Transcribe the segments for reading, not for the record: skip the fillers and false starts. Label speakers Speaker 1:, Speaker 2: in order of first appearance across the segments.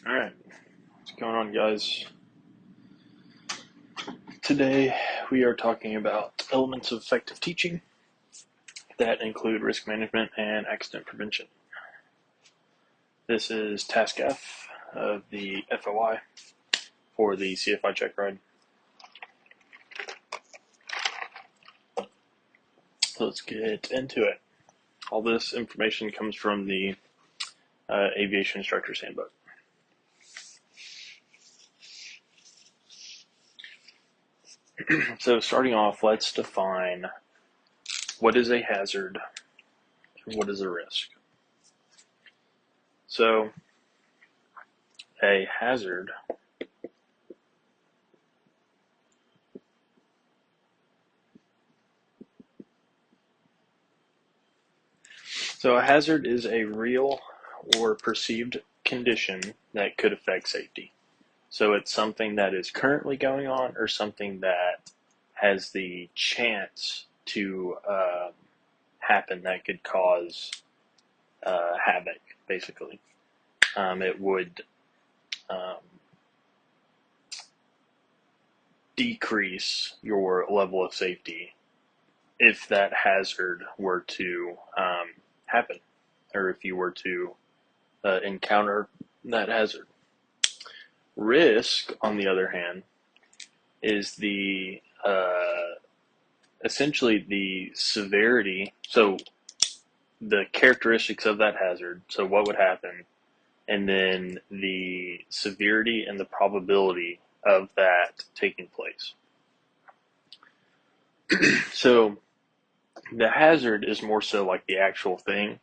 Speaker 1: Alright, what's going on, guys? Today we are talking about elements of effective teaching that include risk management and accident prevention. This is Task F of the FOI for the CFI check ride. So let's get into it. All this information comes from the Aviation Instructor's Handbook. So starting off, let's define what is a hazard and what is a risk. So a hazard is a real or perceived condition that could affect safety. So it's something that is currently going on or something that has the chance to happen that could cause havoc, basically. It would decrease your level of safety if that hazard were to happen, or if you were to encounter that hazard. Risk, on the other hand, is the essentially the severity, so the characteristics of that hazard, so what would happen, and then the severity and the probability of that taking place. So the hazard is more so like the actual thing,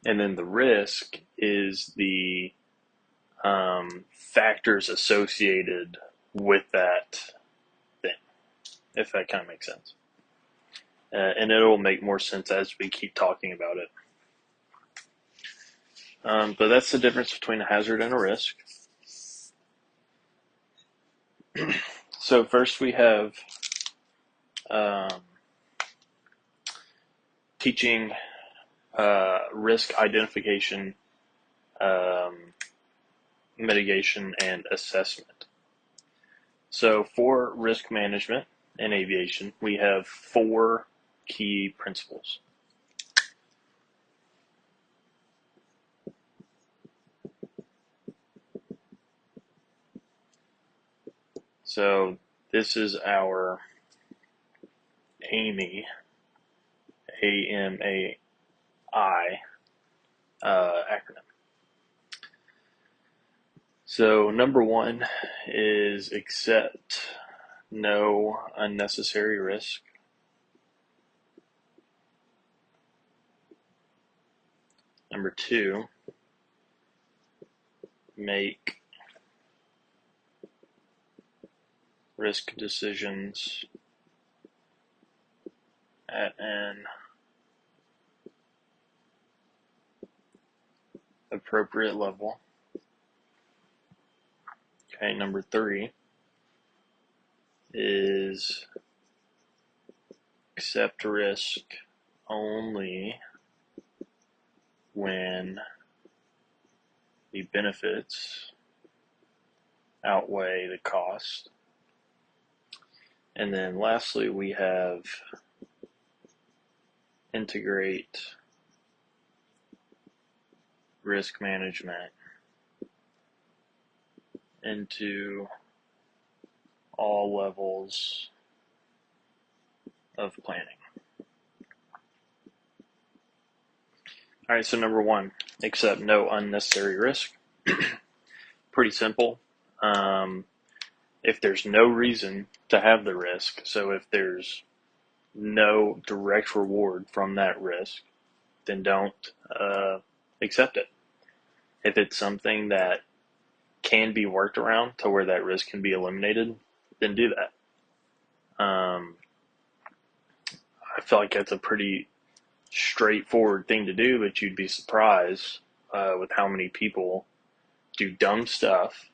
Speaker 1: and then the risk is the factors associated with that thing, if that kind of makes sense. And it'll make more sense as we keep talking about it. But that's the difference between a hazard and a risk. So first we have teaching risk identification, mitigation, and assessment. So for risk management in aviation, we have 4 key principles. So this is our AMI, A-M-A-I acronym. So number 1 is accept no unnecessary risk. Number 2, make risk decisions at an appropriate level. Okay, number 3 is accept risk only when the benefits outweigh the cost. And then lastly, we have integrate risk management into all levels of planning. All right, so number 1, accept no unnecessary risk. Pretty simple. If there's no reason to have the risk, so if there's no direct reward from that risk, then don't accept it. If it's something that can be worked around to where that risk can be eliminated, then do that. I feel like that's a pretty straightforward thing to do, but you'd be surprised with how many people do dumb stuff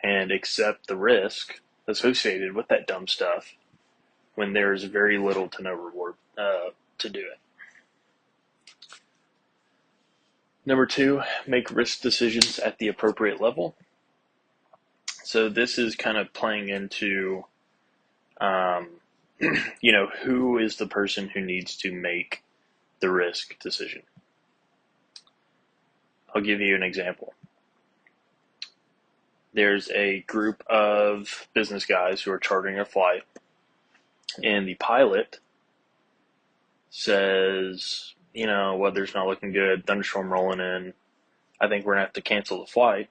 Speaker 1: and accept the risk associated with that dumb stuff when there's very little to no reward to do it. Number 2, make risk decisions at the appropriate level. So this is kind of playing into, um, who is the person who needs to make the risk decision. I'll give you an example. There's a group of business guys who are chartering a flight, and the pilot says, weather's not looking good, thunderstorm rolling in, I think we're going to have to cancel the flight.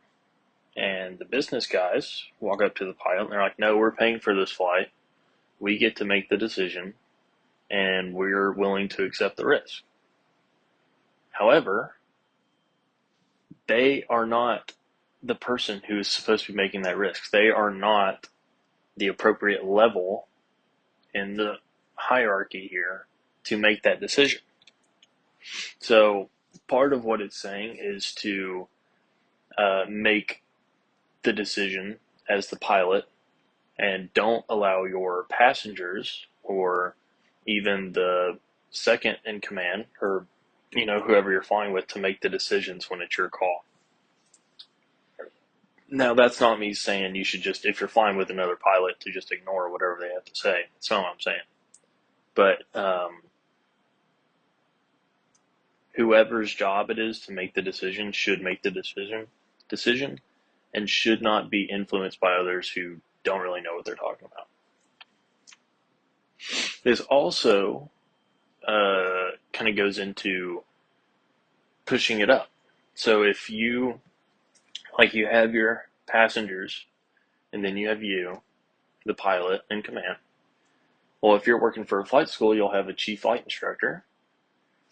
Speaker 1: And the business guys walk up to the pilot and they're like, no, we're paying for this flight. We get to make the decision and we're willing to accept the risk. However, they are not the person who is supposed to be making that risk. They are not the appropriate level in the hierarchy here to make that decision. So part of what it's saying is to make the decision as the pilot, and don't allow your passengers or even the second in command, or whoever you're flying with, to make the decisions when it's your call. Now, that's not me saying you should just, if you're flying with another pilot, to just ignore whatever they have to say. That's not what I'm saying. But whoever's job it is to make the decision should make the decision and should not be influenced by others who don't really know what they're talking about. This also kind of goes into pushing it up. So if you have your passengers and then you have you, the pilot in command. Well, if you're working for a flight school, you'll have a chief flight instructor.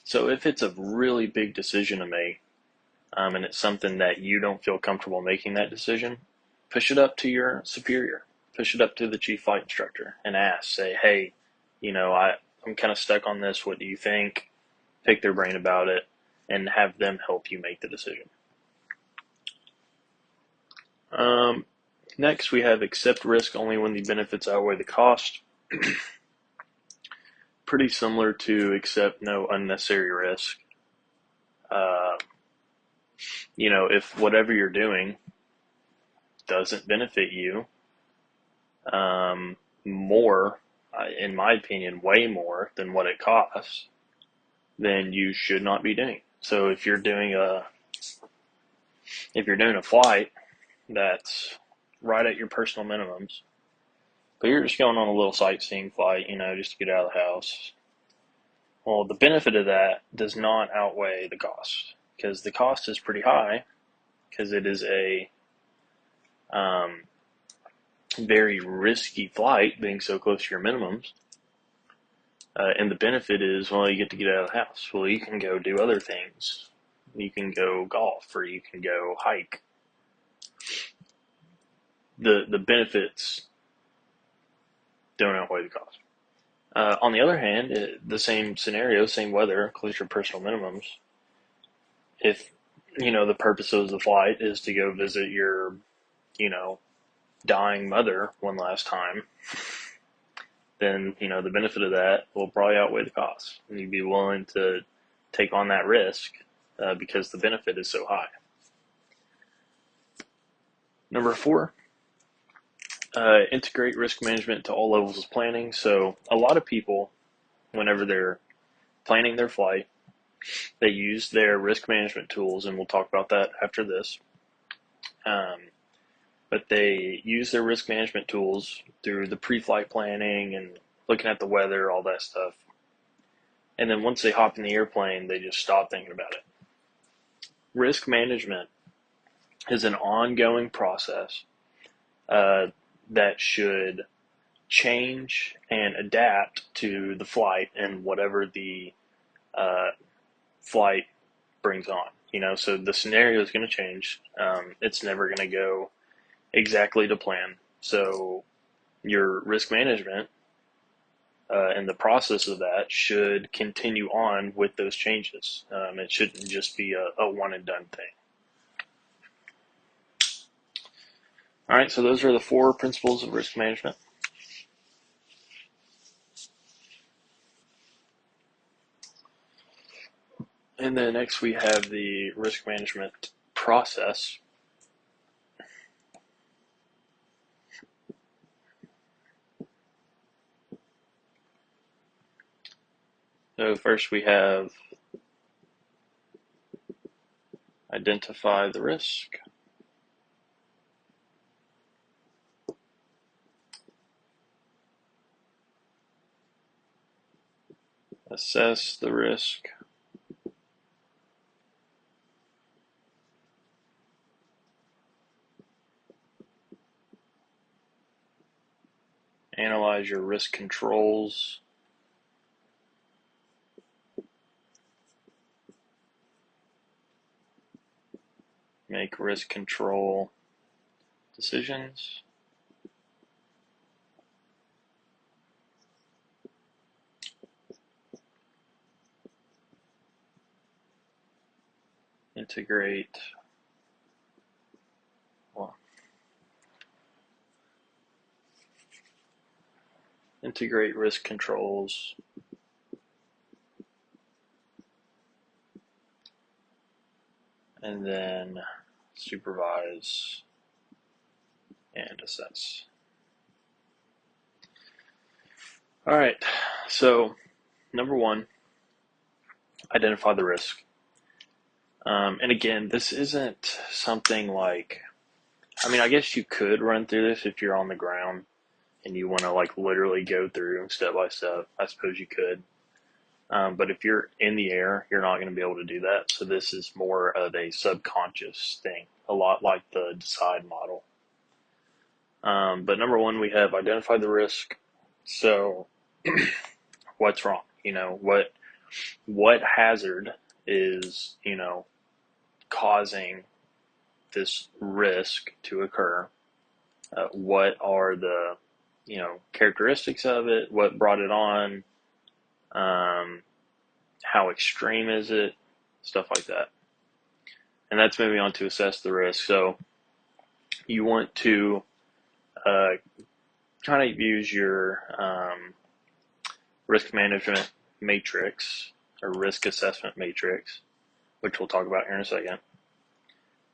Speaker 1: So if it's a really big decision to make, and it's something that you don't feel comfortable making that decision, push it up to your superior. Push it up to the chief flight instructor and say, hey, I'm kind of stuck on this. What do you think? Pick their brain about it and have them help you make the decision. Next, we have accept risk only when the benefits outweigh the cost. Pretty similar to accept no unnecessary risk. If whatever you're doing doesn't benefit you more, in my opinion, way more than what it costs, then you should not be doing it. So if you're doing a flight that's right at your personal minimums, but you're just going on a little sightseeing flight, just to get out of the house, well, the benefit of that does not outweigh the cost, because the cost is pretty high, because it is a very risky flight, being so close to your minimums. And the benefit is, well, you get to get out of the house. Well, you can go do other things. You can go golf, or you can go hike. The benefits don't outweigh the cost. On the other hand, the same scenario, same weather, close to your personal minimums. If, the purpose of the flight is to go visit your, dying mother one last time, then, the benefit of that will probably outweigh the cost. And you'd be willing to take on that risk because the benefit is so high. Number 4, integrate risk management to all levels of planning. So a lot of people, whenever they're planning their flight, they use their risk management tools, and we'll talk about that after this. But they use their risk management tools through the pre-flight planning and looking at the weather, all that stuff. And then once they hop in the airplane, they just stop thinking about it. Risk management is an ongoing process that should change and adapt to the flight and whatever the flight brings on. So the scenario is going to change. It's never going to go exactly to plan. So your risk management and the process of that should continue on with those changes. It shouldn't just be a one and done thing. All right, so those are the 4 principles of risk management. And then next we have the risk management process. So first we have identify the risk, assess the risk, analyze your risk controls, make risk control decisions, integrate, well, integrate risk controls, and then supervise and assess. All right, so number one, identify the risk. And again, this isn't something like, I mean, I guess you could run through this if you're on the ground and you want to like literally go through step by step. I suppose you could. But if you're in the air, you're not going to be able to do that. So this is more of a subconscious thing, a lot like the DECIDE model. But number one, we have identified the risk. So what's wrong? What hazard is, causing this risk to occur? What are the, characteristics of it? What brought it on? How extreme is it? Stuff like that. And that's moving on to assess the risk. So you want to kind of use your risk management matrix or risk assessment matrix, which we'll talk about here in a second.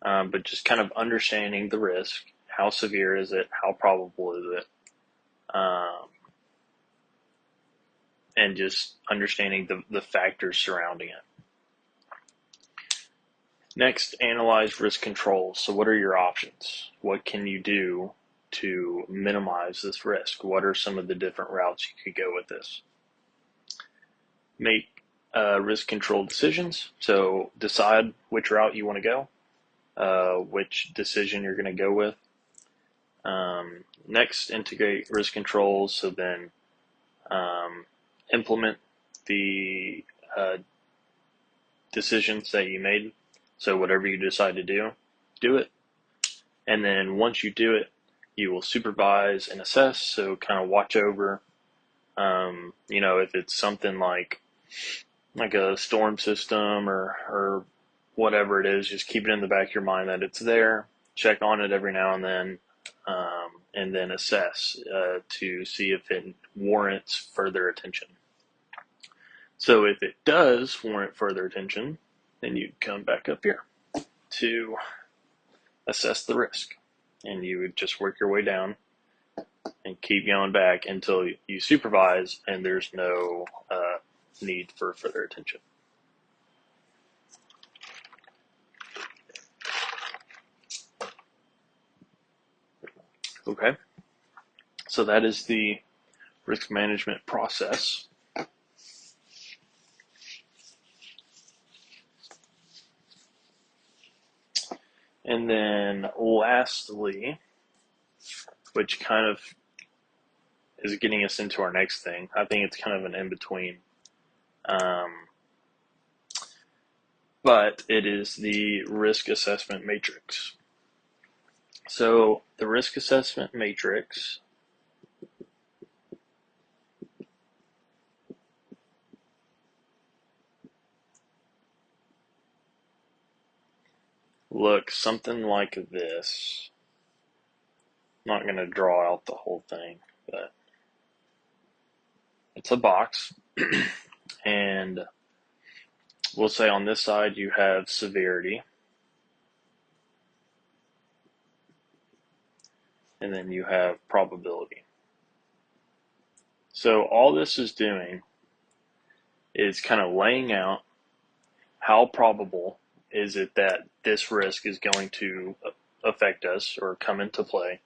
Speaker 1: But just kind of understanding the risk. How severe is it? How probable is it? And just understanding the factors surrounding it. Next, analyze risk controls. So what are your options? What can you do to minimize this risk? What are some of the different routes you could go with this? Make risk control decisions. So decide which route you want to go, which decision you're going to go with. Next, integrate risk controls. So then implement the decisions that you made. So whatever you decide to do it. And then once you do it, you will supervise and assess. So kind of watch over, if it's something like a storm system or whatever it is, just keep it in the back of your mind that it's there. Check on it every now and then assess to see if it warrants further attention. So if it does warrant further attention, then you come back up here to assess the risk. And you would just work your way down and keep going back until you supervise and there's no need for further attention. Okay, so that is the risk management process. And then lastly, which kind of is getting us into our next thing, I think it's kind of an in-between, but it is the risk assessment matrix. So the risk assessment matrix looks something like this. I'm not going to draw out the whole thing, but it's a box. And we'll say on this side you have severity. And then you have probability. So all this is doing is kind of laying out how probable is it that this risk is going to affect us or come into play.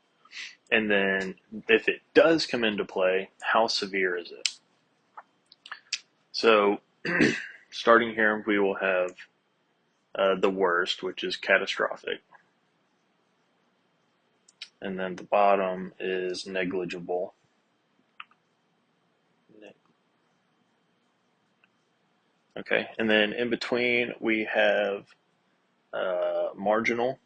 Speaker 1: And then if it does come into play, how severe is it? So starting here, we will have the worst, which is catastrophic. And then the bottom is negligible. Okay, and then in between we have marginal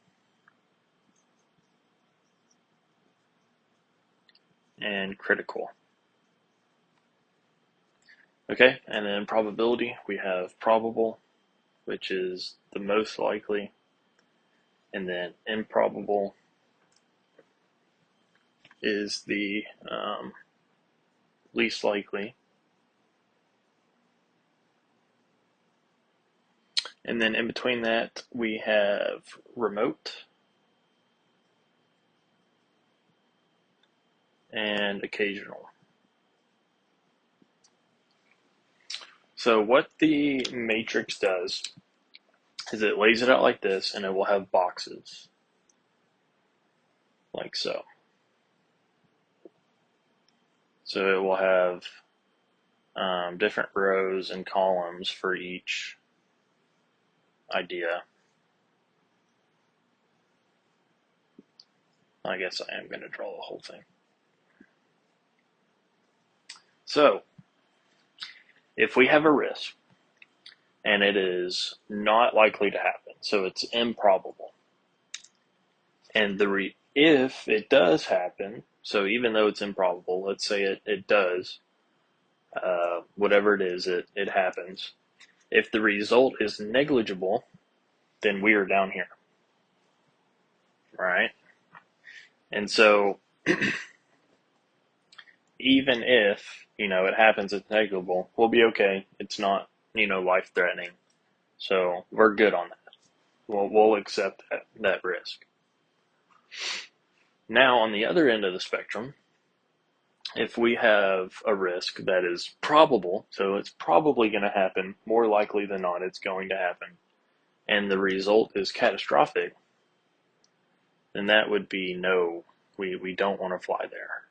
Speaker 1: and critical. Okay, and then probability, we have probable, which is the most likely, and then improbable is the least likely. And then in between that, we have remote and occasional. So what the matrix does is it lays it out like this, and it will have boxes, like so. So it will have different rows and columns for each idea. I guess I am going to draw the whole thing. So if we have a risk and it is not likely to happen, so it's improbable, and if it does happen, so even though it's improbable, let's say it does, whatever it is, it happens. If the result is negligible, then we are down here, right? And so even if, it happens, it's negligible, we'll be okay. It's not, life-threatening. So we're good on that. We'll accept that risk. Now, on the other end of the spectrum, if we have a risk that is probable, so it's probably going to happen, more likely than not it's going to happen, and the result is catastrophic, then that would be no, we don't want to fly there.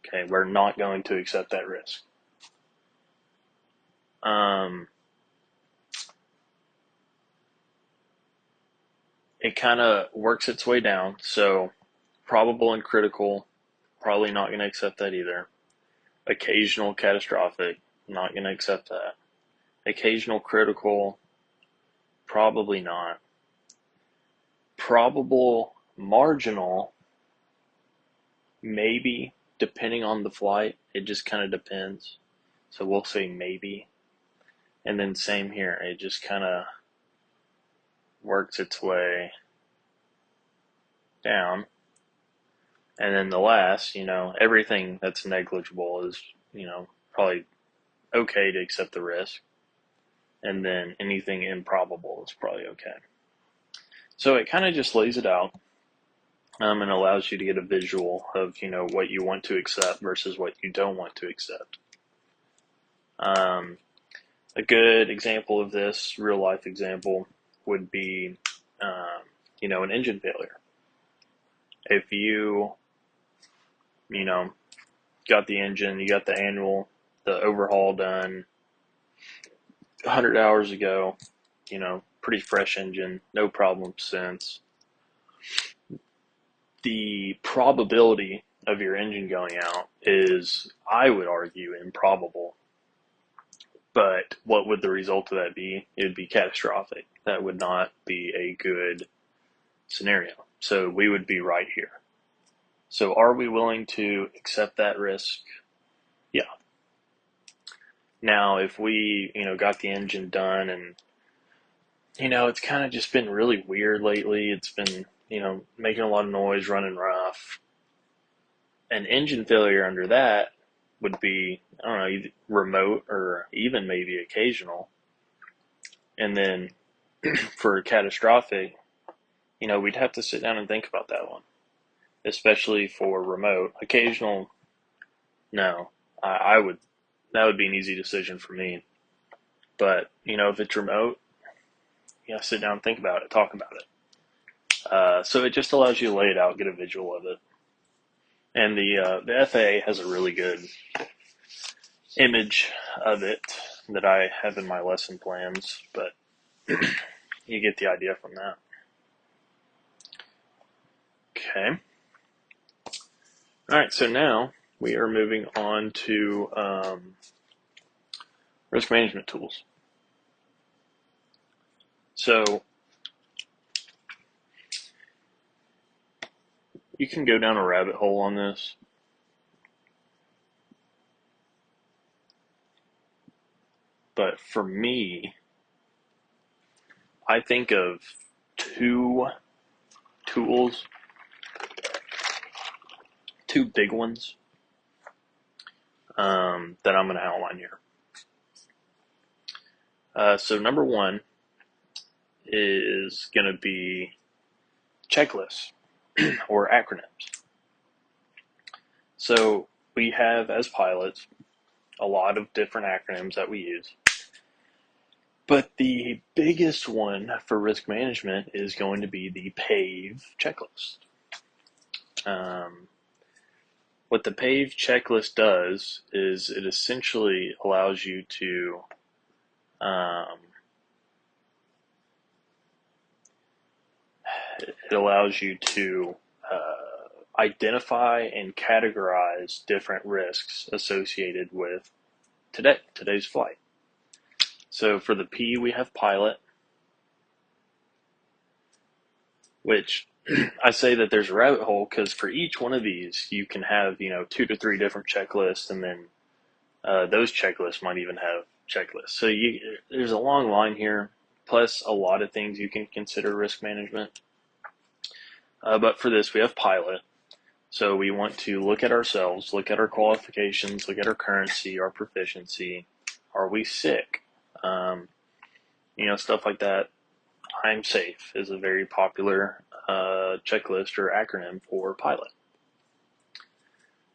Speaker 1: Okay, we're not going to accept that risk. It kind of works its way down. So probable and critical, probably not going to accept that either. Occasional catastrophic, not going to accept that. Occasional critical, probably not. Probable marginal, maybe, depending on the flight. It just kind of depends. So we'll say maybe. And then same here. It just kind of works its way down. And then the last, everything that's negligible is, probably okay to accept the risk. And then anything improbable is probably okay. So it kind of just lays it out and allows you to get a visual of, what you want to accept versus what you don't want to accept. A good example of this, real life example, would be, an engine failure. If you, got the engine, you got the overhaul done 100 hours ago, pretty fresh engine, no problems since. The probability of your engine going out is, I would argue, improbable. But what would the result of that be? It would be catastrophic. That would not be a good scenario. So we would be right here. So are we willing to accept that risk? Yeah. Now, if we, got the engine done and, it's kind of just been really weird lately. It's been, making a lot of noise, running rough. An engine failure under that would be, I don't know, either remote or even maybe occasional. And then for catastrophic, we'd have to sit down and think about that one, especially for remote. Occasional, no, that would be an easy decision for me. But, if it's remote, you sit down and think about it, talk about it. So it just allows you to lay it out, get a visual of it. And the FAA has a really good image of it that I have in my lesson plans, but you get the idea from that. Okay. All right, so now we are moving on to risk management tools. So you can go down a rabbit hole on this. But for me, I think of two tools, two big ones that I'm going to outline here. So number one is going to be checklists or acronyms. So we have, as pilots, a lot of different acronyms that we use. But the biggest one for risk management is going to be the PAVE checklist. What the PAVE checklist does is it essentially allows you to identify and categorize different risks associated with today's flight. So for the P, we have pilot, which I say that there's a rabbit hole because for each one of these, you can have, 2 to 3 different checklists, and then those checklists might even have checklists. So there's a long line here, plus a lot of things you can consider risk management. But for this, we have pilot. So we want to look at ourselves, look at our qualifications, look at our currency, our proficiency. Are we sick? Stuff like that. I'm safe is a very popular checklist or acronym for pilot.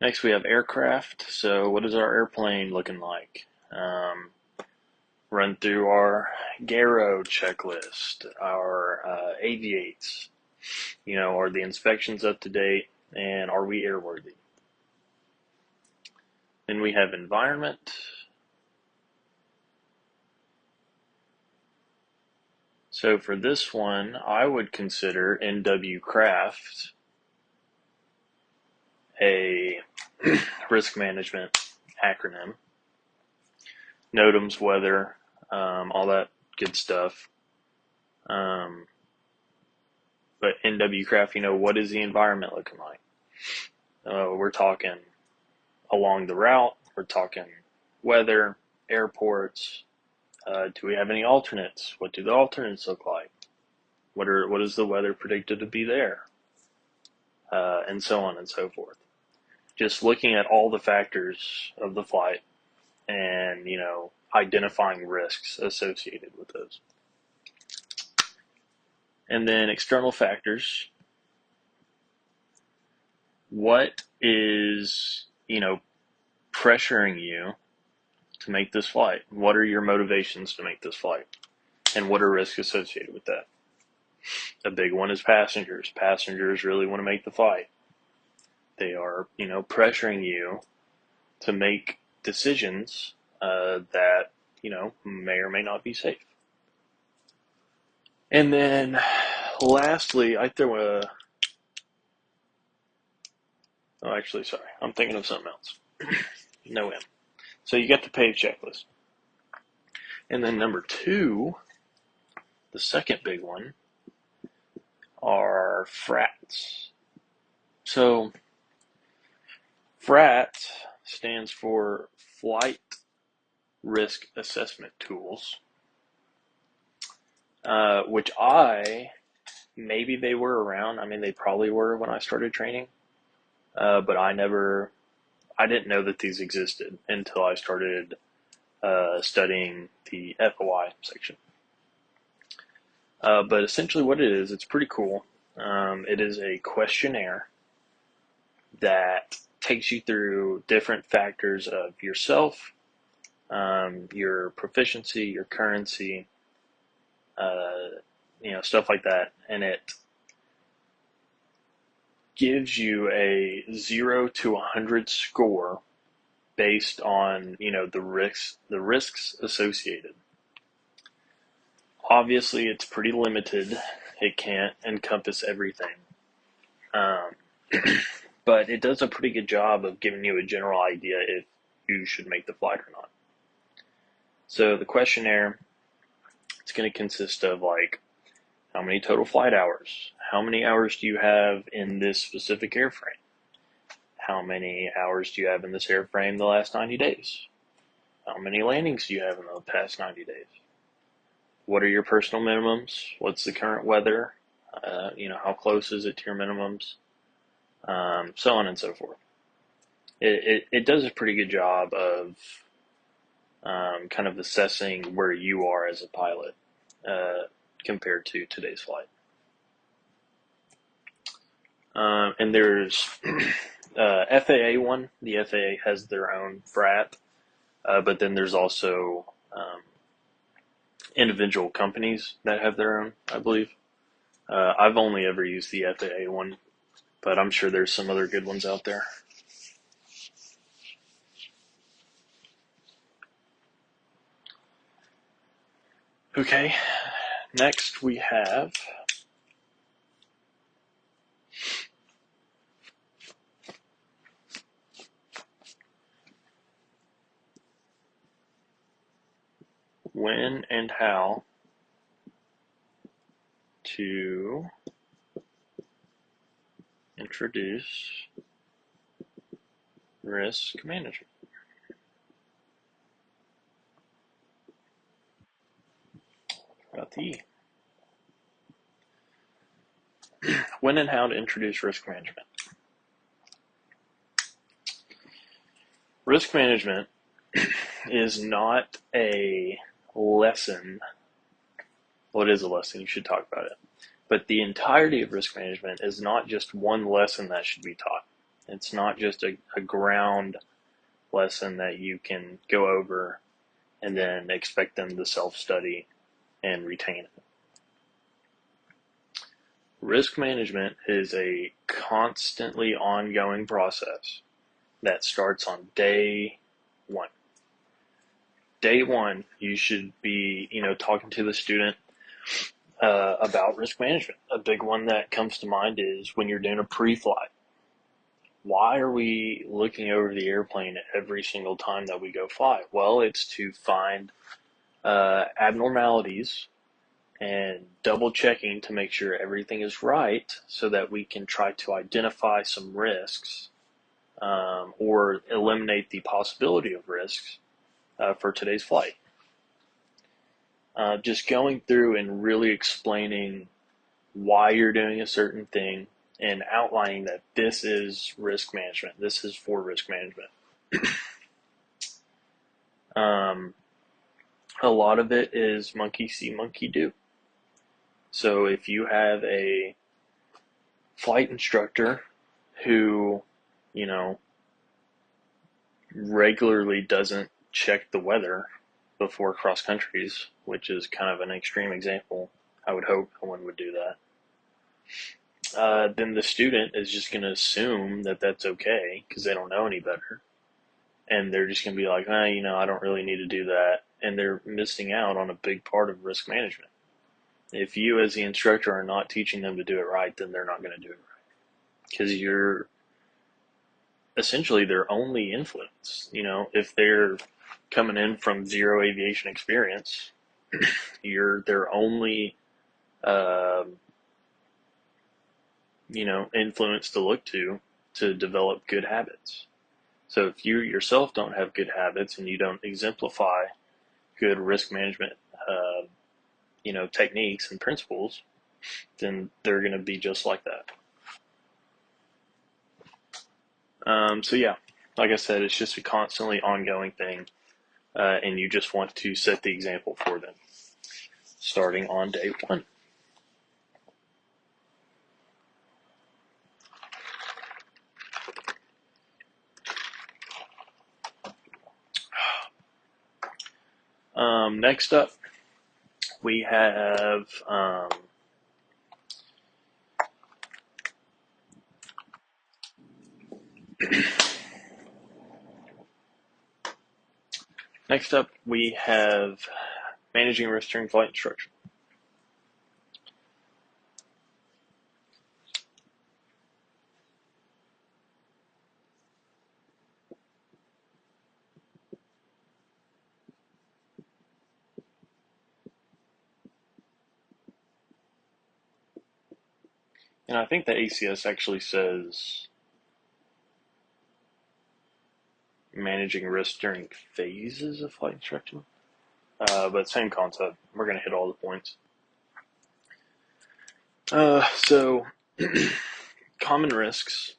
Speaker 1: Next, we have aircraft. So what is our airplane looking like? Run through our GARO checklist, our aviates. Are the inspections up to date, and are we airworthy? Then we have environment. So for this one, I would consider NW Craft a risk management acronym. NOTAMs, weather, all that good stuff. But NW Craft, what is the environment looking like? We're talking along the route. We're talking weather, airports. Do we have any alternates? What do the alternates look like? What is the weather predicted to be there? And so on and so forth. Just looking at all the factors of the flight and, identifying risks associated with those. And then external factors. What is, pressuring you to make this flight? What are your motivations to make this flight? And what are risks associated with that? A big one is passengers. Passengers really want to make the flight. They are, pressuring you to make decisions that, may or may not be safe. And then lastly, I throw a... Oh, actually, sorry. I'm thinking of something else. No M. So you got the PAVE checklist. And then number 2, the second big one, are FRATs. So FRAT stands for Flight Risk Assessment Tools, which maybe they were around. I mean, they probably were when I started training, but I didn't know that these existed until I started studying the FOI section. But essentially what it is, it's pretty cool. It is a questionnaire that takes you through different factors of yourself, your proficiency, your currency, stuff like that, and it gives you a 0 to 100 score based on the risks associated. Obviously, it's pretty limited. It can't encompass everything, um, but it does a pretty good job of giving you a general idea if you should make the flight or not. So the questionnaire, it's going to consist of like how many total flight hours, how many hours do you have in this specific airframe, how many hours do you have in this airframe the last 90 days, how many landings do you have in the past 90 days, what are your personal minimums, what's the current weather, how close is it to your minimums, so on and so forth. It does a pretty good job of kind of assessing where you are as a pilot compared to today's flight. And there's FAA one. The FAA has their own FRAT, but then there's also individual companies that have their own, I believe. I've only ever used the FAA one, but I'm sure there's some other good ones out there. Okay, next we have when and how to introduce risk management. Got the E. When and how to introduce risk management. Risk management is not a lesson. Well, it is a lesson. You should talk about it. But the entirety of risk management is not just one lesson that should be taught. It's not just a ground lesson that you can go over and then expect them to self-study and retain it. Risk management is a constantly ongoing process that starts on day one. Day one, you should be, talking to the student about risk management. A big one that comes to mind is when you're doing a pre-flight. Why are we looking over the airplane every single time that we go fly? Well, it's to find abnormalities and double checking to make sure everything is right so that we can try to identify some risks or eliminate the possibility of risks for today's flight. Just going through and really explaining why you're doing a certain thing and outlining that this is risk management. This is for risk management. A lot of it is monkey see, monkey do. So if you have a flight instructor who, regularly doesn't check the weather before cross countries, which is kind of an extreme example, I would hope no one would do that. Then the student is just going to assume that that's okay because they don't know any better. And they're just going to be like, I don't really need to do that. And they're missing out on a big part of risk management. If you as the instructor are not teaching them to do it right, then they're not going to do it right. Because you're essentially their only influence. If they're coming in from zero aviation experience, you're their only influence to look to develop good habits. So if you yourself don't have good habits and you don't exemplify good risk management techniques and principles, then they're going to be just like that. So yeah, like I said, it's just a constantly ongoing thing, and you just want to set the example for them starting on day one. Next up, we have managing risk during flight instruction. And I think the ACS actually says managing risk during phases of flight instruction. But same concept. We're going to hit all the points. So common risks.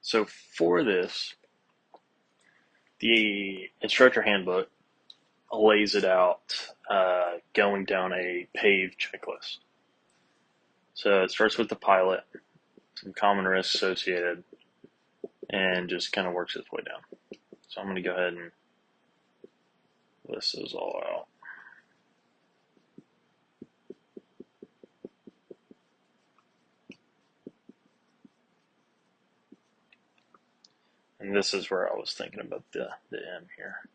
Speaker 1: So for this, the instructor handbook lays it out going down a paved checklist. So it starts with the pilot, some common risks associated, and just kind of works its way down. So I'm going to go ahead and list those all out. And this is where I was thinking about the M here.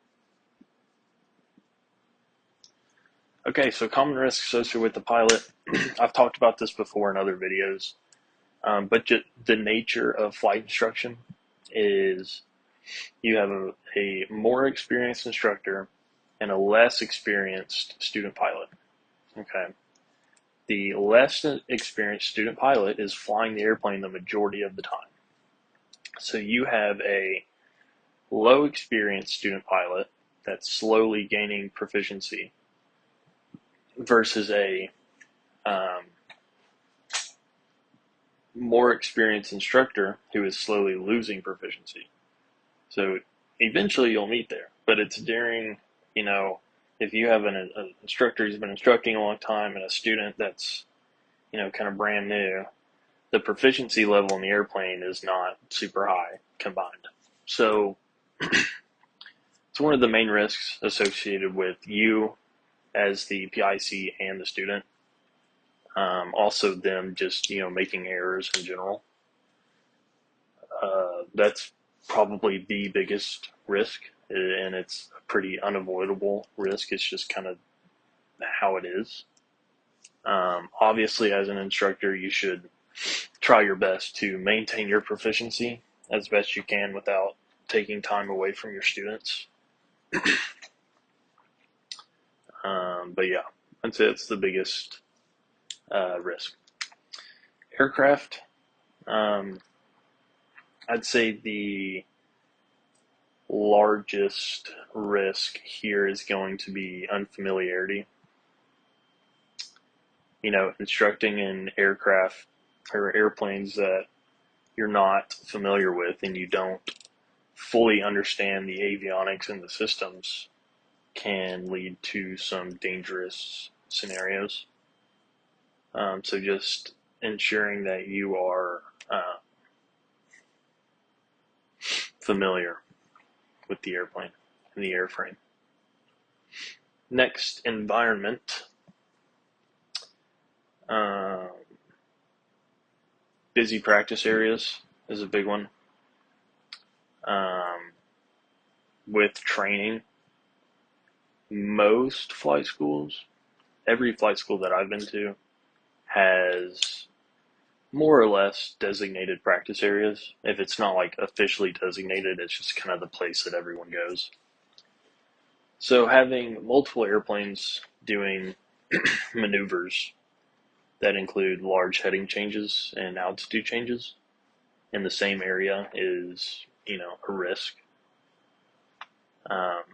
Speaker 1: Okay, so common risks associated with the pilot. I've talked about this before in other videos, but the nature of flight instruction is you have a more experienced instructor and a less experienced student pilot. Okay. The less experienced student pilot is flying the airplane the majority of the time. So you have a low experienced student pilot that's slowly gaining proficiency versus a more experienced instructor who is slowly losing proficiency. So eventually you'll meet there, but it's during, if you have an instructor who's been instructing a long time and a student that's, kind of brand new, the proficiency level in the airplane is not super high combined. So it's one of the main risks associated with you as the PIC and the student. Also them just, making errors in general. That's probably the biggest risk, and it's a pretty unavoidable risk. It's just kind of how it is. Obviously, as an instructor, you should try your best to maintain your proficiency as best you can without taking time away from your students. But yeah, I'd say it's the biggest risk. Aircraft, I'd say the largest risk here is going to be unfamiliarity. Instructing in aircraft or airplanes that you're not familiar with and you don't fully understand the avionics and the systems can lead to some dangerous scenarios. So just ensuring that you are familiar with the airplane and the airframe. Next, environment. Busy practice areas is a big one. With training, most flight schools, every flight school that I've been to has more or less designated practice areas. If it's not like officially designated, it's just kind of the place that everyone goes. So having multiple airplanes doing maneuvers that include large heading changes and altitude changes in the same area is, a risk.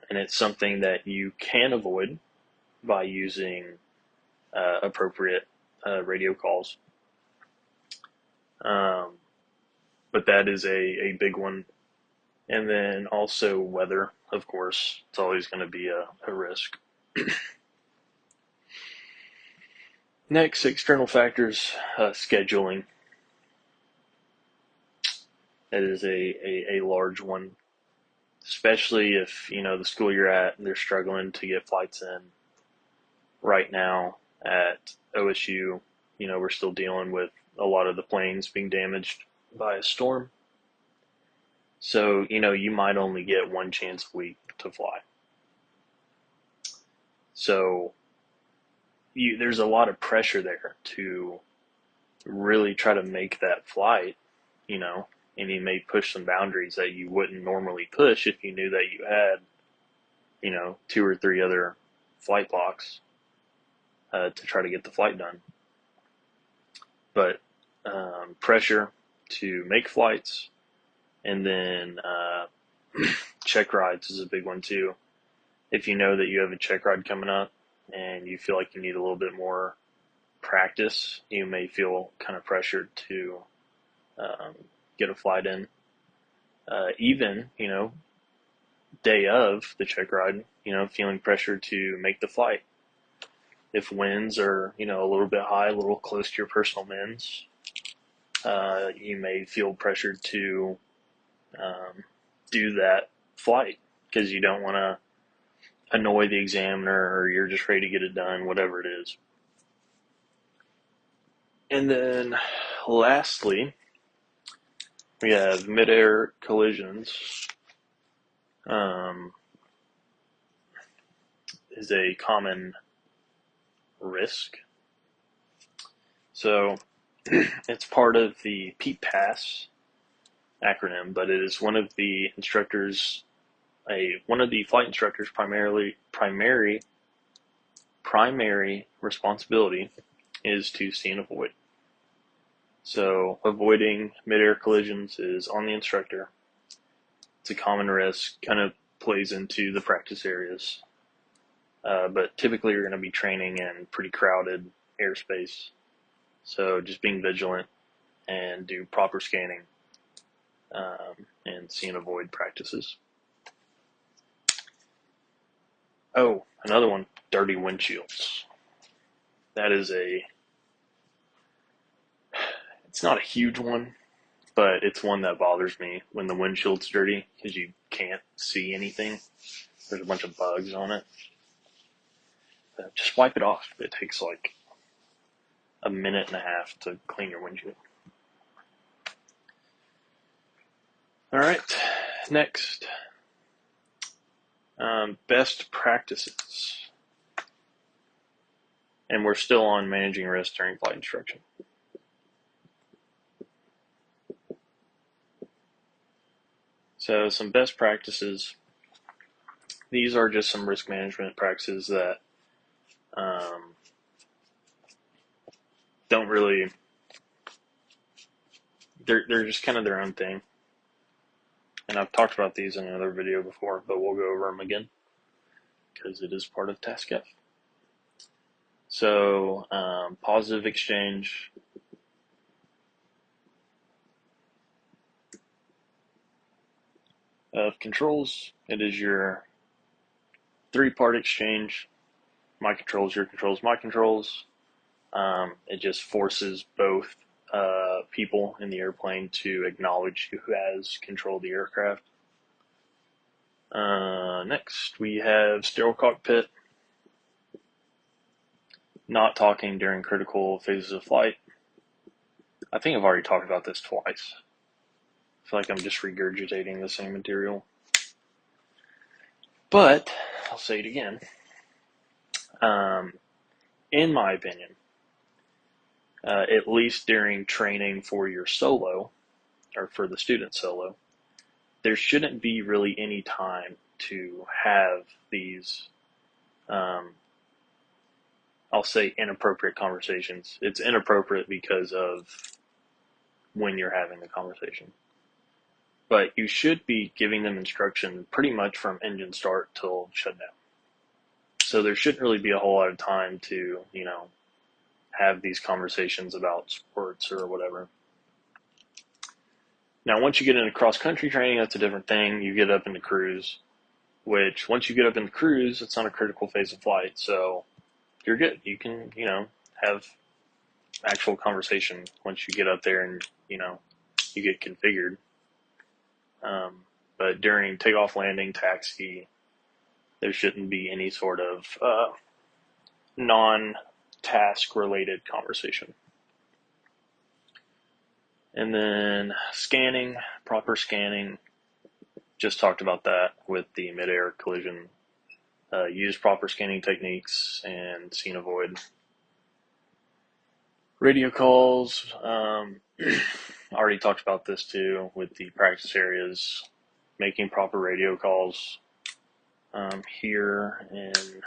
Speaker 1: And it's something that you can avoid by using appropriate radio calls. But that is a big one. And then also weather, of course, it's always going to be a risk. Next, external factors, scheduling. That is a large one, especially if, the school you're at, they're struggling to get flights in. Right now at OSU, we're still dealing with a lot of the planes being damaged by a storm. So, you might only get one chance a week to fly. So there's a lot of pressure there to really try to make that flight, and you may push some boundaries that you wouldn't normally push if you knew that you had, two or three other flight blocks to try to get the flight done. But pressure to make flights, and then check rides is a big one too. If you know that you have a check ride coming up and you feel like you need a little bit more practice, you may feel kind of pressured to get a flight in. Even, day of the check ride, feeling pressure to make the flight. If winds are, a little bit high, a little close to your personal mins, you may feel pressured to do that flight because you don't want to annoy the examiner, or you're just ready to get it done, whatever it is. And then lastly, we have mid-air collisions. Is a common risk. So it's part of the PPAS acronym, but it is one of the flight instructors' primary responsibility is to see and avoid. So avoiding mid-air collisions is on the instructor. It's a common risk, kind of plays into the practice areas. But typically you're going to be training in pretty crowded airspace. So just being vigilant and do proper scanning and see and avoid practices. Oh, another one, dirty windshields. That is it's not a huge one, but it's one that bothers me when the windshield's dirty because you can't see anything. There's a bunch of bugs on it. Just wipe it off. It takes like a minute and a half to clean your windshield. All right, next. Best practices. And we're still on managing risk during flight instruction. So some best practices. These are just some risk management practices that don't really, they're just kind of their own thing. And I've talked about these in another video before, but we'll go over them again because it is part of Task F. So positive exchange, of controls. It is your three-part exchange. My controls, your controls, my controls. It just forces both people in the airplane to acknowledge who has control of the aircraft. Next, we have sterile cockpit. Not talking during critical phases of flight. I think I've already talked about this twice. I feel like I'm just regurgitating the same material. But I'll say it again. In my opinion, at least during training for your solo, or for the student solo, there shouldn't be really any time to have these, I'll say, inappropriate conversations. It's inappropriate because of when you're having the conversation. But you should be giving them instruction pretty much from engine start till shutdown. So there shouldn't really be a whole lot of time to, have these conversations about sports or whatever. Now, once you get into cross-country training, that's a different thing. You get up into cruise, which once you get up into cruise, it's not a critical phase of flight. So you're good. You can, have actual conversation once you get up there and, you get configured. But during takeoff, landing, taxi, there shouldn't be any sort of non-task related conversation. And then scanning, proper scanning, just talked about that with the midair collision. Use proper scanning techniques and scene avoid. Radio calls, already talked about this too with the practice areas, making proper radio calls. Here in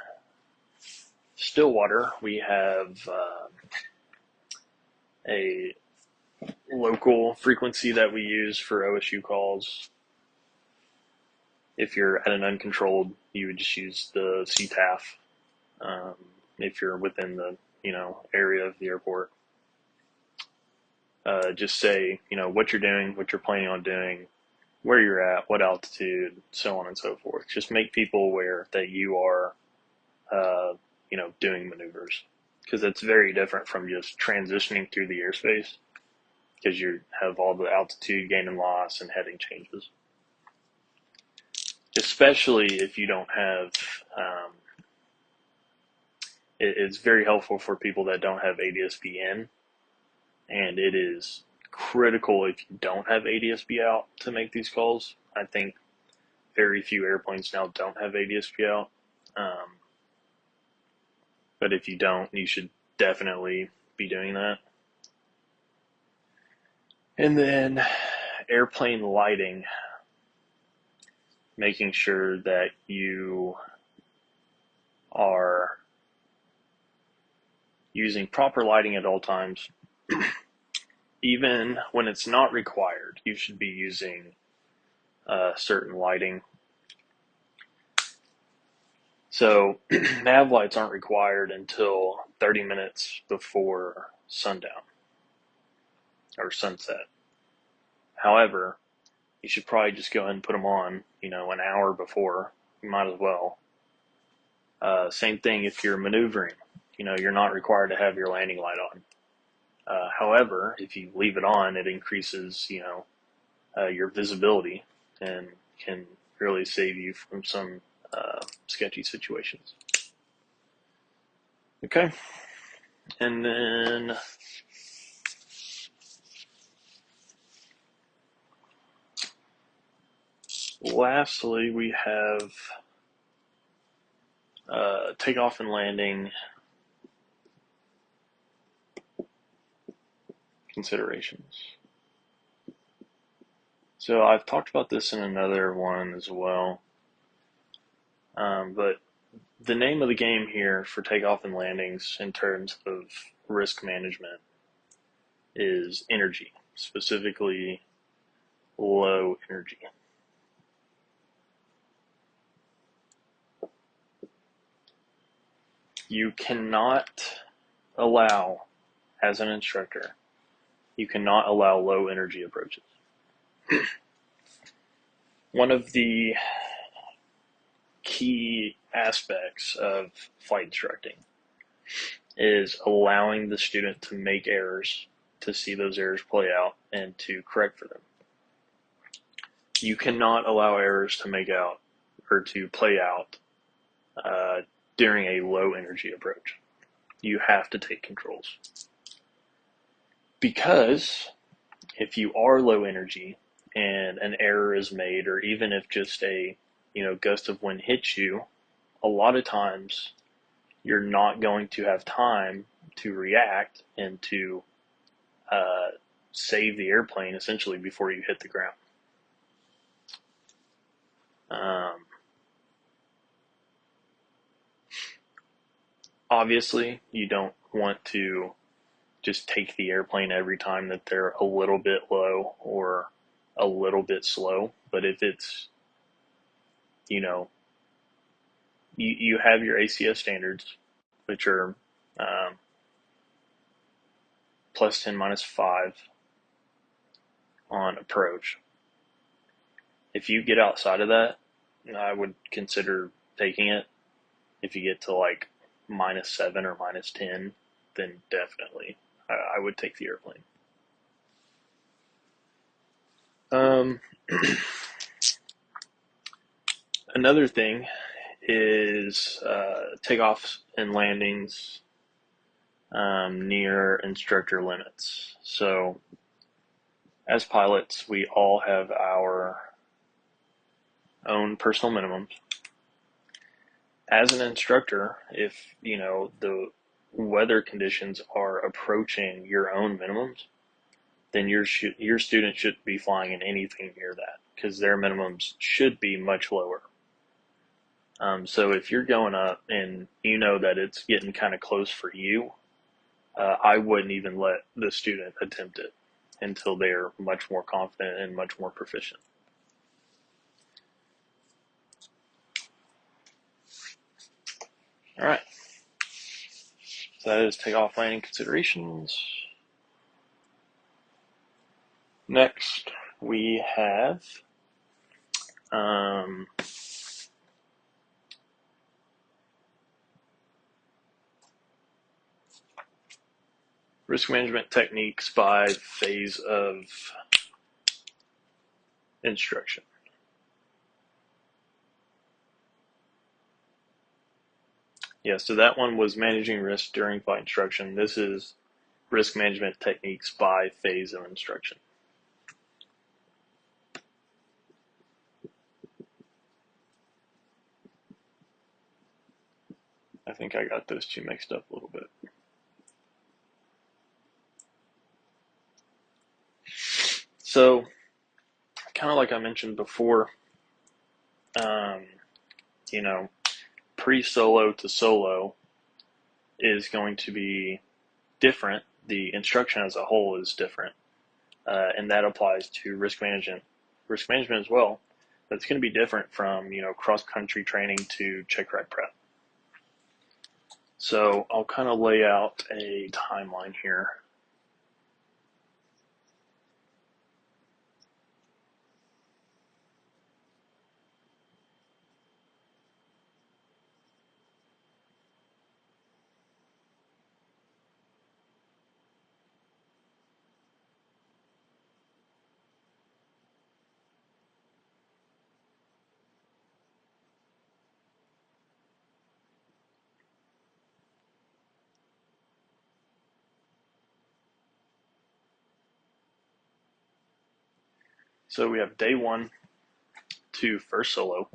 Speaker 1: Stillwater, we have a local frequency that we use for OSU calls. If you're at an uncontrolled, you would just use the CTAF. If you're within the area of the airport, just say what you're doing, what you're planning on doing, where you're at, what altitude, so on and so forth. Just make people aware that you are doing maneuvers, because it's very different from just transitioning through the airspace, because you have all the altitude gain and loss and heading changes. Especially if you don't have, it's very helpful for people that don't have ADS-B in, and it is critical if you don't have ADS-B out to make these calls. I think very few airplanes now don't have ADS-B out. But if you don't, you should definitely be doing that. And then airplane lighting, making sure that you are using proper lighting at all times. Even when it's not required, you should be using certain lighting. So nav lights aren't required until 30 minutes before sundown or sunset. However, you should probably just go ahead and put them on, an hour before. You might as well. Same thing if you're maneuvering. You're not required to have your landing light on. However, if you leave it on, it increases, your visibility and can really save you from some sketchy situations. Okay. And then lastly, we have takeoff and landing considerations. So I've talked about this in another one as well. But the name of the game here for takeoff and landings in terms of risk management is energy, specifically low energy. You cannot allow, as an instructor, you cannot allow low energy approaches. One of the key aspects of flight instructing is allowing the student to make errors, to see those errors play out, and to correct for them. You cannot allow errors to make out or to play out during a low energy approach. You have to take controls. Because if you are low energy and an error is made, or even if just a gust of wind hits you, a lot of times you're not going to have time to react and to save the airplane essentially before you hit the ground. Obviously, you don't want to just take the airplane every time that they're a little bit low or a little bit slow. But if it's, you have your ACS standards, which are plus 10, minus 5 on approach. If you get outside of that, I would consider taking it. If you get to like minus 7 or minus 10, then definitely I would take the airplane. Another thing is takeoffs and landings near instructor limits. So as pilots, we all have our own personal minimums. As an instructor, if the weather conditions are approaching your own minimums, then your student shouldn't be flying in anything near that because their minimums should be much lower. So if you're going up and you know that it's getting kind of close for you, I wouldn't even let the student attempt it until they're much more confident and much more proficient. All right. So that is takeoff landing considerations. Next, we have risk management techniques by phase of instruction. Yeah, so that one was managing risk during flight instruction. This is risk management techniques by phase of instruction. I think I got those two mixed up a little bit. So, kind of like I mentioned before, pre-solo to solo is going to be different. The instruction as a whole is different, and that applies to risk management as well. But it's going to be different from cross-country training to check ride prep. So I'll kind of lay out a timeline here. So we have day 1 to first solo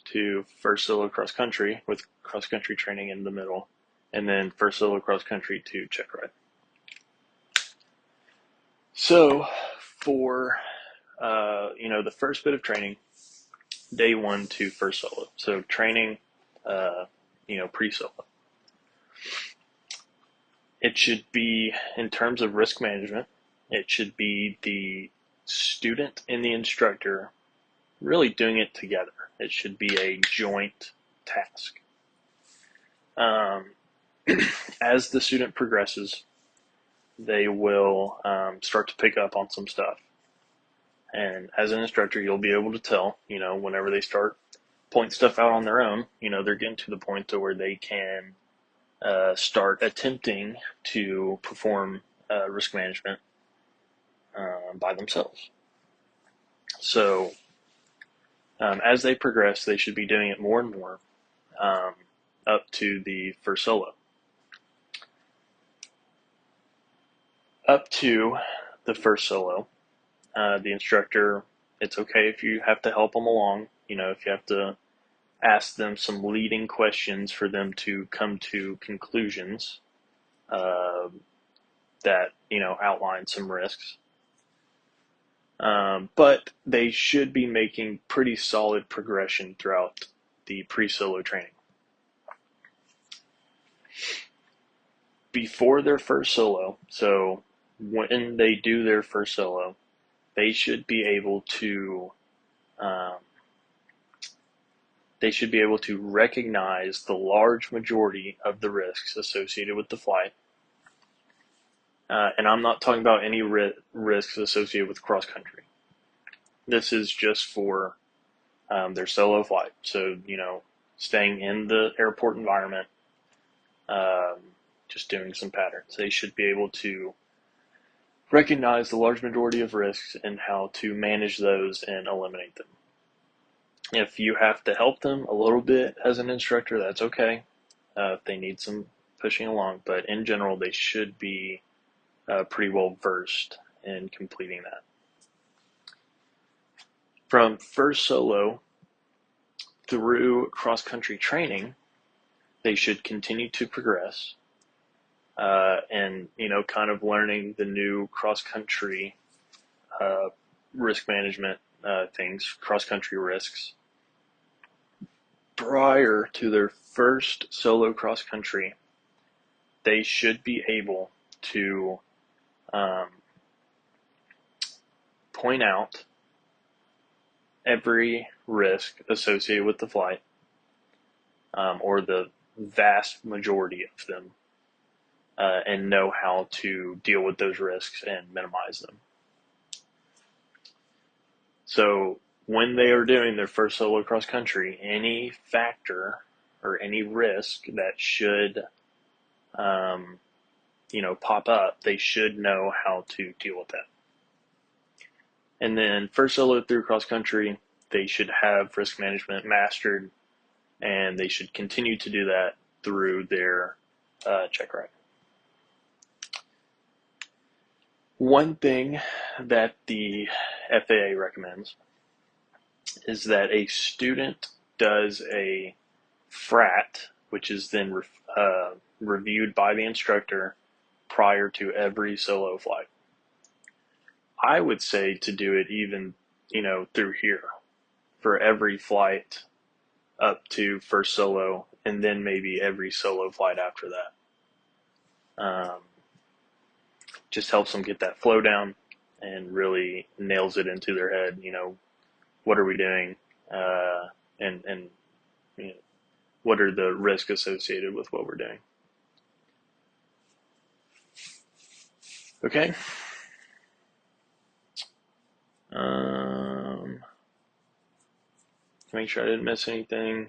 Speaker 1: to first solo cross country with cross country training in the middle, and then first solo cross country to check ride. So for the first bit of training, day 1 to first solo. So training, pre-solo. It should be, in terms of risk management, it should be the student and the instructor really doing it together. It should be a joint task. As the student progresses, they will start to pick up on some stuff. And as an instructor, you'll be able to tell, whenever they start pointing stuff out on their own, they're getting to the point to where they can start attempting to perform risk management by themselves. So as they progress, they should be doing it more and more up to the first solo. Up to the first solo, the instructor, it's okay if you have to help them along, if you have to ask them some leading questions for them to come to conclusions that, outline some risks. But they should be making pretty solid progression throughout the pre-solo training. Before their first solo, so when they do their first solo, they should be able to recognize the large majority of the risks associated with the flight. And I'm not talking about any risks associated with cross country. This is just for their solo flight. So, staying in the airport environment, just doing some patterns. They should be able to recognize the large majority of risks and how to manage those and eliminate them. If you have to help them a little bit as an instructor, that's okay. If they need some pushing along, but in general, they should be pretty well versed in completing that. From first solo through cross-country training, they should continue to progress and, kind of learning the new cross-country risk management things, cross-country risks. Prior to their first solo cross-country, they should be able to point out every risk associated with the flight, or the vast majority of them, and know how to deal with those risks and minimize them. So when they are doing their first solo cross country, any factor or any risk that should pop up, they should know how to deal with that. And then first solo through cross country, they should have risk management mastered, and they should continue to do that through their check ride. One thing that the FAA recommends is that a student does a FRAT, which is then reviewed by the instructor prior to every solo flight. I would say to do it even, through here for every flight up to first solo, and then maybe every solo flight after that. Just helps them get that flow down and really nails it into their head. What are we doing? And what are the risks associated with what we're doing? Okay. Make sure I didn't miss anything.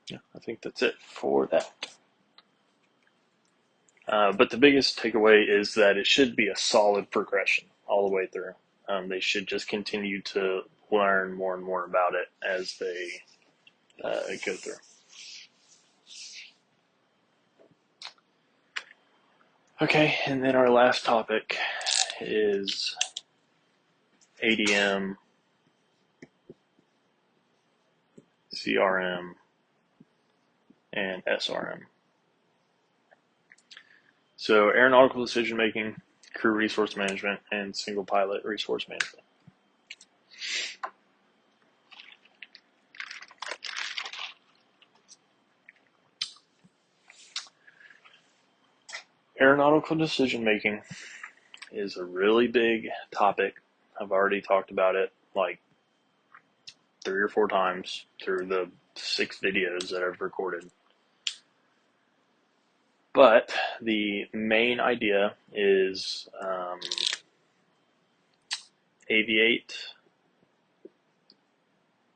Speaker 1: Yeah, I think that's it for that. But the biggest takeaway is that it should be a solid progression all the way through. They should just continue to learn more and more about it as they go through. Okay, and then our last topic is ADM, CRM, and SRM. So aeronautical decision making, crew resource management, and single pilot resource management. Aeronautical decision making is a really big topic. I've already talked about it like 3 or 4 times through the 6 videos that I've recorded. But the main idea is aviate,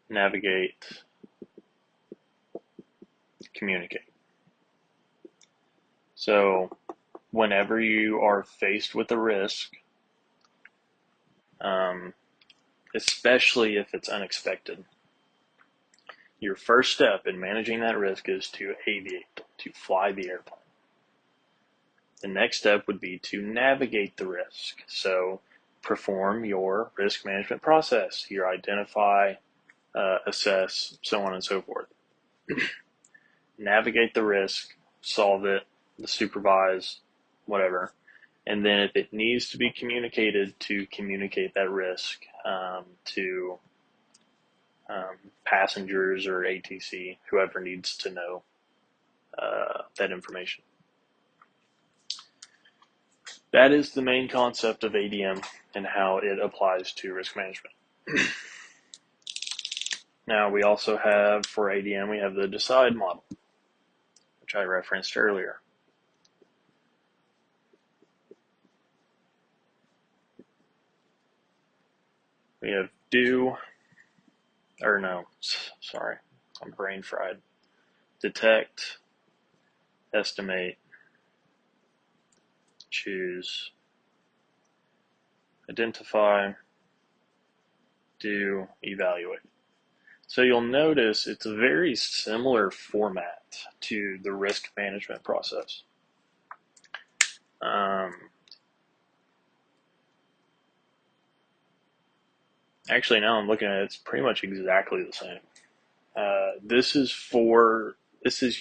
Speaker 1: navigate, communicate. So whenever you are faced with a risk, especially if it's unexpected, your first step in managing that risk is to aviate, to fly the airplane. The next step would be to navigate the risk. So perform your risk management process, your identify, assess, so on and so forth. Navigate the risk, solve it, supervise, whatever. And then if it needs to be communicated, to communicate that risk to passengers or ATC, whoever needs to know that information. That is the main concept of ADM and how it applies to risk management. Now we also have, for ADM, we have the DECIDE model, which I referenced earlier. We have I'm brain fried. Detect, estimate, choose, identify, do, evaluate. So you'll notice it's a very similar format to the risk management process. Actually, now I'm looking at it, it's pretty much exactly the same. This is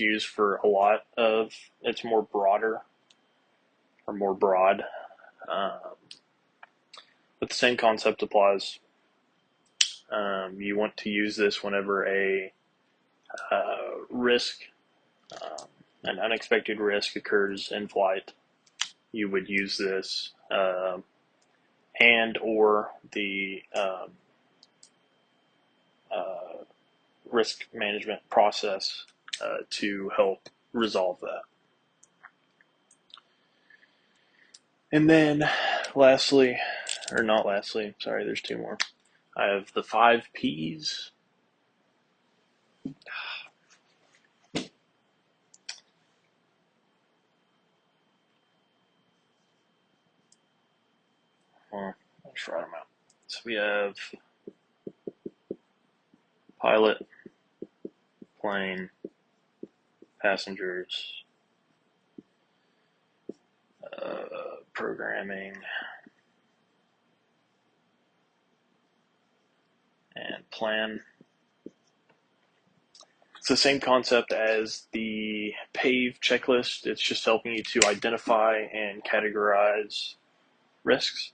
Speaker 1: used for a lot of, it's more broader or more broad, but the same concept applies. You want to use this whenever a risk, an unexpected risk occurs in flight. You would use this and or the risk management process to help resolve that. And then lastly, or not lastly, sorry, there's two more. I have the 5 P's. Well, I'll just write them out. So we have pilot, plane, passengers, programming, and plan. It's the same concept as the PAVE checklist. It's just helping you to identify and categorize risks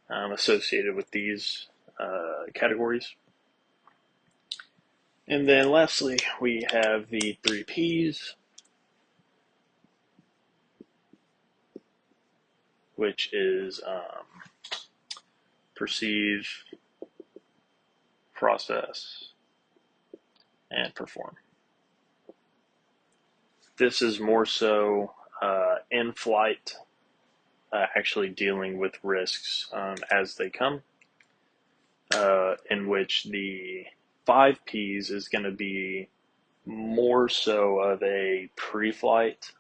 Speaker 1: associated with these categories. And then lastly, we have the 3 P's, which is perceive, process, and perform. This is more so in flight, actually dealing with risks as they come, in which the 5 P's is going to be more so of a pre-flight.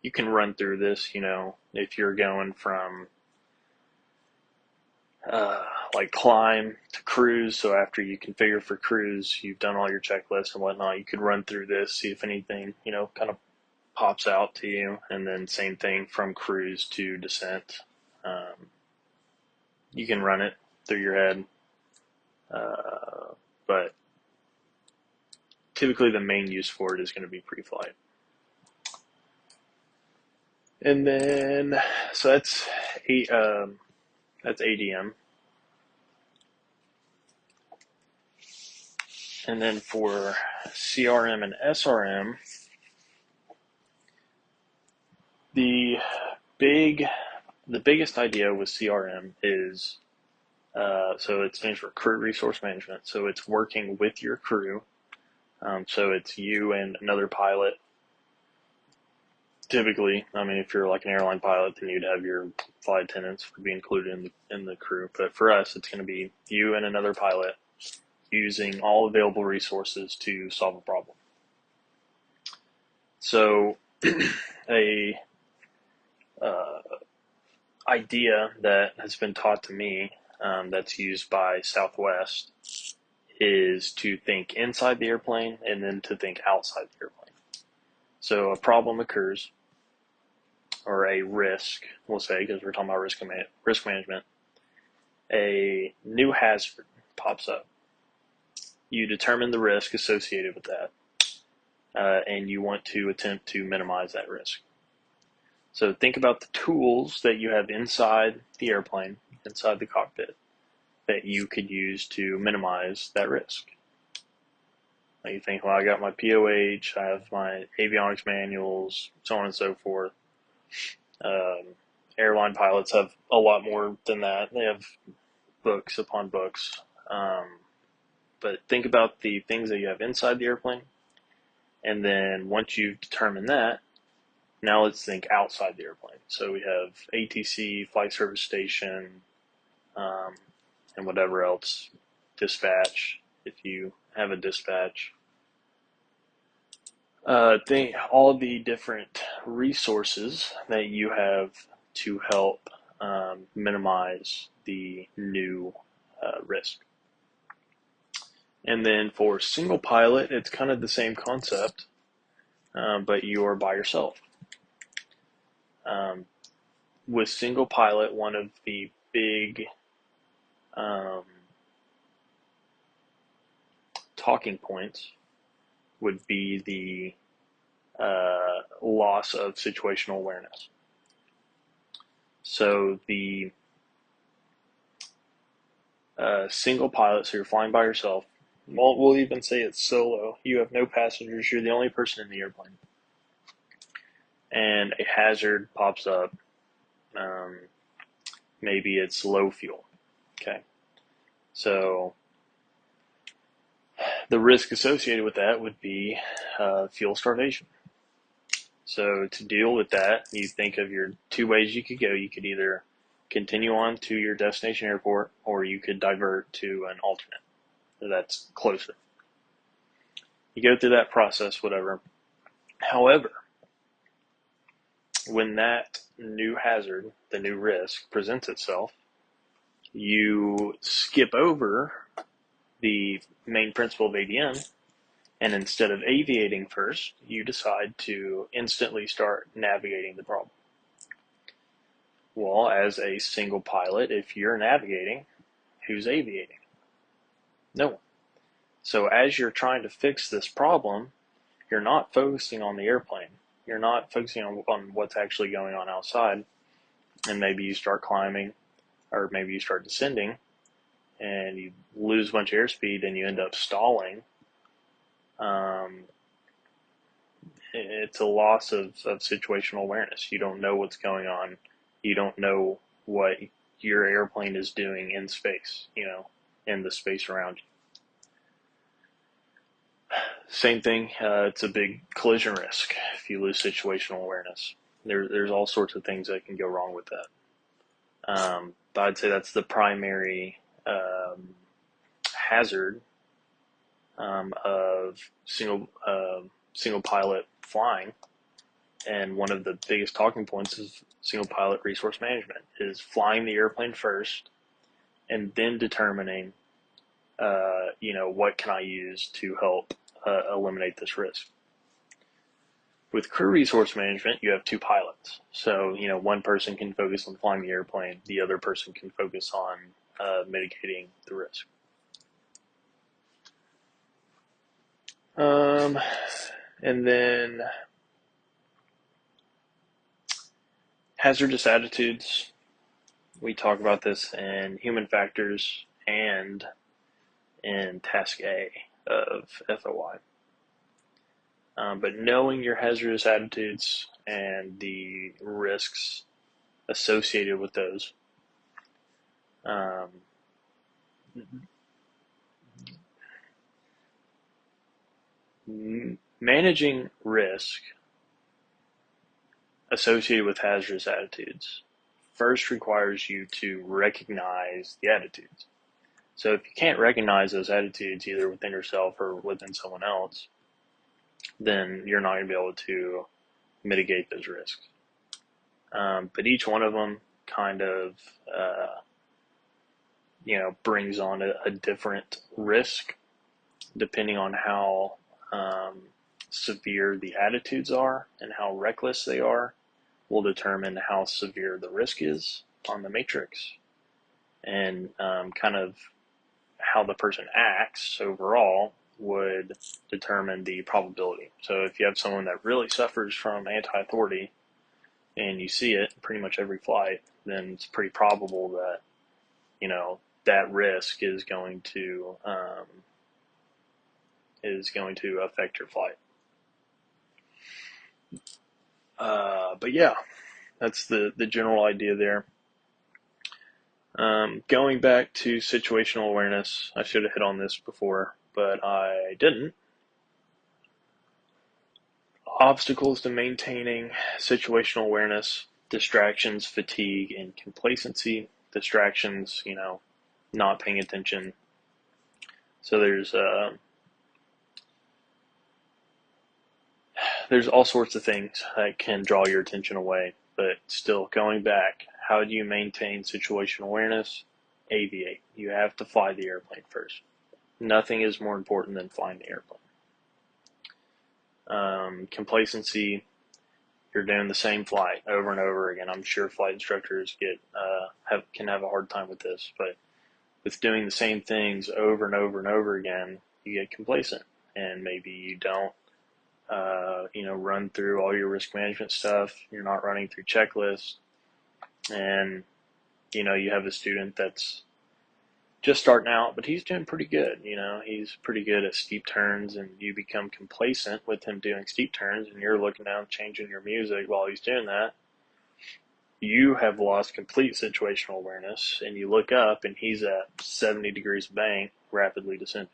Speaker 1: You can run through this, if you're going from like climb to cruise. So after you configure for cruise, you've done all your checklists and whatnot, you could run through this, see if anything, kind of pops out to you. And then same thing from cruise to descent. You can run it through your head. But typically the main use for it is going to be pre-flight. And then, so that's ADM. And then for CRM and SRM, the biggest idea with CRM is, so it stands for Crew Resource Management. So it's working with your crew. So it's you and another pilot. Typically, if you're like an airline pilot, then you'd have your flight attendants would be included in the crew. But for us, it's going to be you and another pilot using all available resources to solve a problem. So a idea that has been taught to me that's used by Southwest is to think inside the airplane and then to think outside the airplane. So a problem occurs, or a risk, we'll say, because we're talking about risk management. A new hazard pops up. You determine the risk associated with that, and you want to attempt to minimize that risk. So think about the tools that you have inside the airplane, inside the cockpit, that you could use to minimize that risk. Like you think, well, I got my POH, I have my avionics manuals, so on and so forth. Airline pilots have a lot more than that. They have books upon books. But think about the things that you have inside the airplane. And then once you've determined that, now let's think outside the airplane. So we have ATC, flight service station, and whatever else, dispatch, if you have a dispatch. All the different resources that you have to help minimize the new risk. And then for single pilot, it's kind of the same concept, but you're by yourself. Um, with single pilot, one of the big um, talking points would be the loss of situational awareness. So the single pilot, so you're flying by yourself. We'll even say it's solo. You have no passengers. You're the only person in the airplane. And a hazard pops up. Um, maybe it's low fuel. Okay. So the risk associated with that would be fuel starvation. So to deal with that, you think of your two ways you could go. You could either continue on to your destination airport, or you could divert to an alternate that's closer. You go through that process, whatever. However, when that new hazard, the new risk, presents itself, you skip over the main principle of ADM, and instead of aviating first, you decide to instantly start navigating the problem. Well, as a single pilot, if you're navigating, who's aviating? No one. So as you're trying to fix this problem, you're not focusing on the airplane. You're not focusing on what's actually going on outside. And maybe you start climbing, or maybe you start descending, and you lose a bunch of airspeed and you end up stalling. It's a loss of situational awareness. You don't know what's going on. You don't know what your airplane is doing in space, in the space around you. Same thing, it's a big collision risk if you lose situational awareness. There's all sorts of things that can go wrong with that. But I'd say that's the primary hazard of single pilot flying. And one of the biggest talking points is single pilot resource management, is flying the airplane first and then determining, what can I use to help eliminate this risk. With crew resource management, you have two pilots. So, one person can focus on flying the airplane, the other person can focus on mitigating the risk. And then hazardous attitudes. We talk about this in human factors and in task A of FOI. But knowing your hazardous attitudes and the risks associated with those, managing risk associated with hazardous attitudes first requires you to recognize the attitudes. So if you can't recognize those attitudes either within yourself or within someone else, then you're not going to be able to mitigate those risks. But each one of them kind of, brings on a different risk depending on how severe the attitudes are and how reckless they are will determine how severe the risk is on the matrix, and kind of how the person acts overall would determine the probability. So if you have someone that really suffers from anti-authority and you see it pretty much every flight, then it's pretty probable that, that risk is going to affect your flight. But yeah, that's the general idea there. Going back to situational awareness, I should have hit on this before, but I didn't. Obstacles to maintaining situational awareness: distractions, fatigue, and complacency. Distractions, not paying attention. So there's there's all sorts of things that can draw your attention away. But still, going back, how do you maintain situational awareness? Aviate. You have to fly the airplane first. Nothing is more important than flying the airplane. Complacency, you're doing the same flight over and over again. I'm sure flight instructors can have a hard time with this, but with doing the same things over and over and over again, you get complacent, and maybe you don't, run through all your risk management stuff. You're not running through checklists, and you have a student that's just starting out, but he's doing pretty good. He's pretty good at steep turns, and you become complacent with him doing steep turns, and you're looking down, changing your music while he's doing that. You have lost complete situational awareness, and you look up, and he's at 70 degrees of bank, rapidly descending.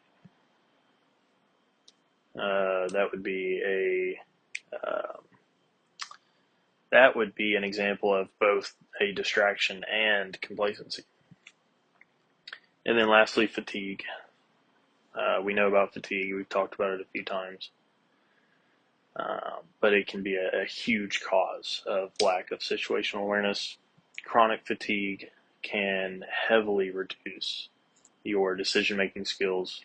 Speaker 1: That would be an example of both a distraction and complacency. And then lastly, fatigue. We know about fatigue. We've talked about it a few times. But it can be a huge cause of lack of situational awareness. Chronic fatigue can heavily reduce your decision-making skills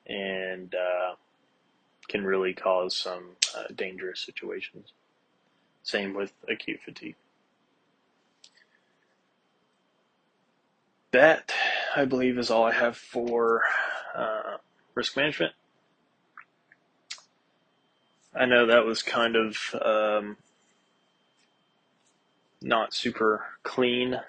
Speaker 1: and can really cause some dangerous situations. Same with acute fatigue. That, I believe, is all I have for risk management. I know that was kind of not super clean